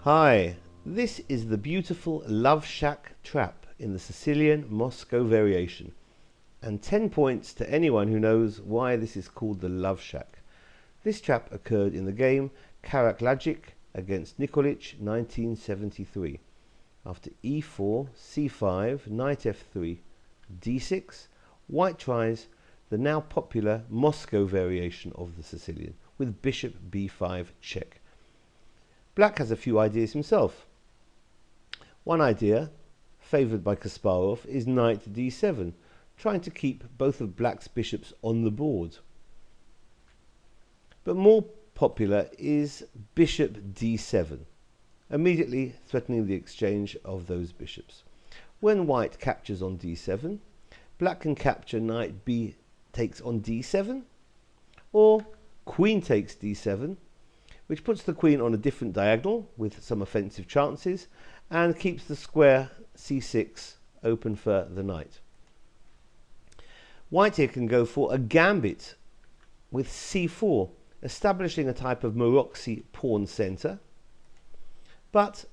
Hi, this is the beautiful Love Shack trap in the Sicilian Moscow variation, and 10 points to anyone who knows why this is called the Love Shack. This trap occurred in the game Karaklajic against Nikolic 1973. After e4, c5, knight f3, d6, white tries the now popular Moscow variation of the Sicilian with bishop b5 check. Black has a few ideas himself. One idea, favoured by Kasparov, is knight d7, trying to keep both of Black's bishops on the board. But more popular is bishop d7, immediately threatening the exchange of those bishops. When White captures on d7, Black can capture knight b takes on d7, or queen takes d7, which puts the queen on a different diagonal with some offensive chances and keeps the square c6 open for the knight. White here can go for a gambit with c4, establishing a type of Maroczy pawn center, but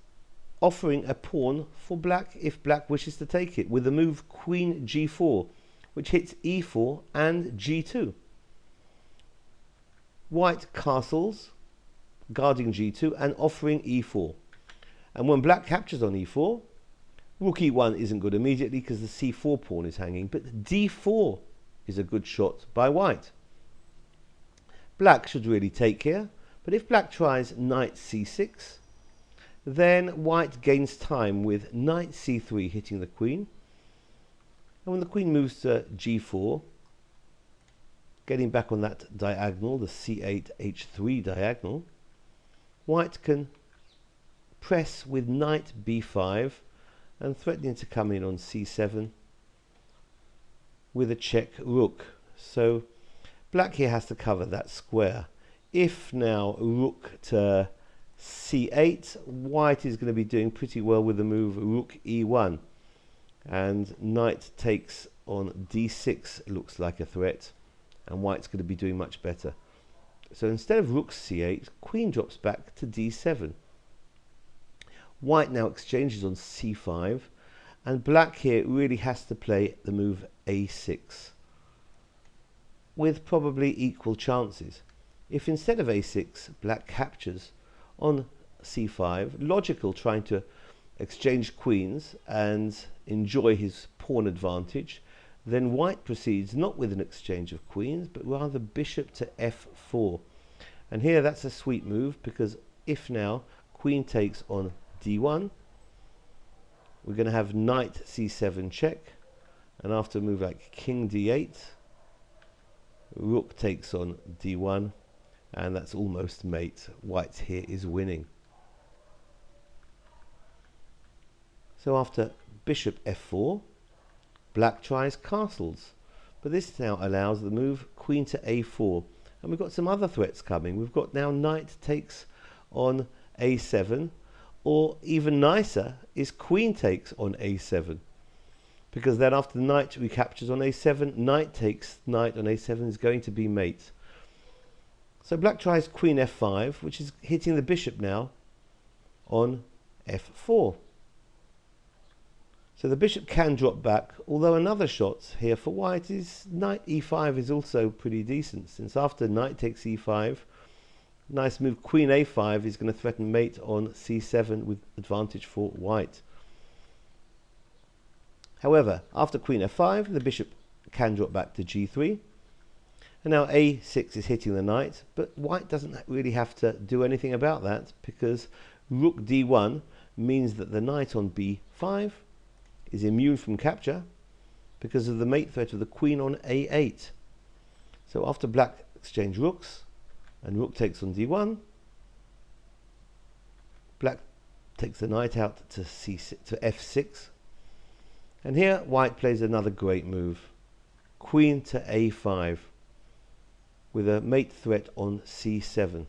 offering a pawn for Black if Black wishes to take it, with the move queen g4, which hits e4 and g2. White castles, guarding g2 and offering e4. And when Black captures on e4, rook e1 isn't good immediately because the c4 pawn is hanging, but d4 is a good shot by White. Black should really take here, but if Black tries knight c6, then White gains time with knight c3 hitting the queen. And when the queen moves to g4, getting back on that diagonal, the c8 h3 diagonal, White can press with knight b5 and threatening to come in on c7 with a check rook. So Black here has to cover that square. If now rook to c8, White is going to be doing pretty well with the move rook e1, and knight takes on d6 looks like a threat, and White's going to be doing much better. So instead of rook c8, queen drops back to d7. White now exchanges on c5, and Black here really has to play the move a6 with probably equal chances. If instead of a6, Black captures on c5, logical, trying to exchange queens and enjoy his pawn advantage, then White proceeds not with an exchange of queens, but rather bishop to f4. And here that's a sweet move, because if now queen takes on d1, we're going to have knight c7 check, and after a move like king d8, rook takes on d1, and that's almost mate. White here is winning. So after bishop f4, Black tries castles, but this now allows the move queen to a4, and we've got some other threats coming. We've got now knight takes on a7, or even nicer is queen takes on a7, because then after the knight recaptures on a7, knight takes knight on a7 is going to be mate. So Black tries queen f5, which is hitting the bishop now on f4. So the bishop can drop back, although another shot here for White is knight e5 is also pretty decent, since after knight takes e5, nice move queen a5 is going to threaten mate on c7 with advantage for White. However, after queen f5, the bishop can drop back to g3, and now a6 is hitting the knight, but White doesn't really have to do anything about that, because rook d1 means that the knight on b5 is immune from capture because of the mate threat of the queen on a8. So after Black exchange rooks and rook takes on d1, Black takes the knight out to f6, and here White plays another great move, queen to a5 with a mate threat on c7.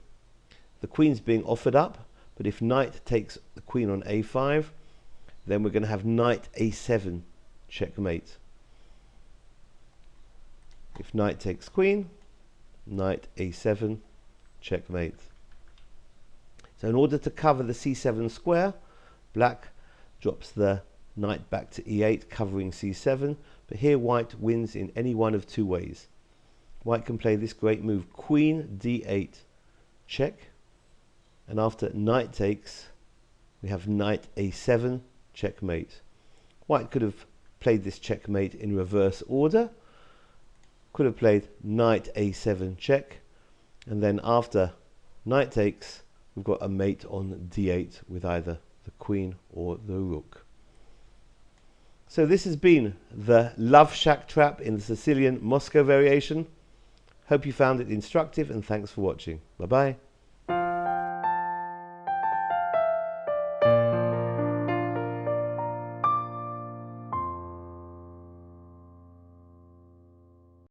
The queen's being offered up, but if knight takes the queen on a5, then we're going to have knight a7 checkmate. If knight takes queen, knight a7 checkmate. So in order to cover the c7 square, black drops the knight back to e8, covering c7. But here white wins in any one of two ways. White can play this great move, queen d8 check, and after knight takes, we have knight a7 checkmate. White could have played this checkmate in reverse order, could have played knight a7 check, and then after knight takes, we've got a mate on d8 with either the queen or the rook. So this has been the Love Shack trap in the Sicilian Moscow variation. Hope you found it instructive, and thanks for watching. Bye bye.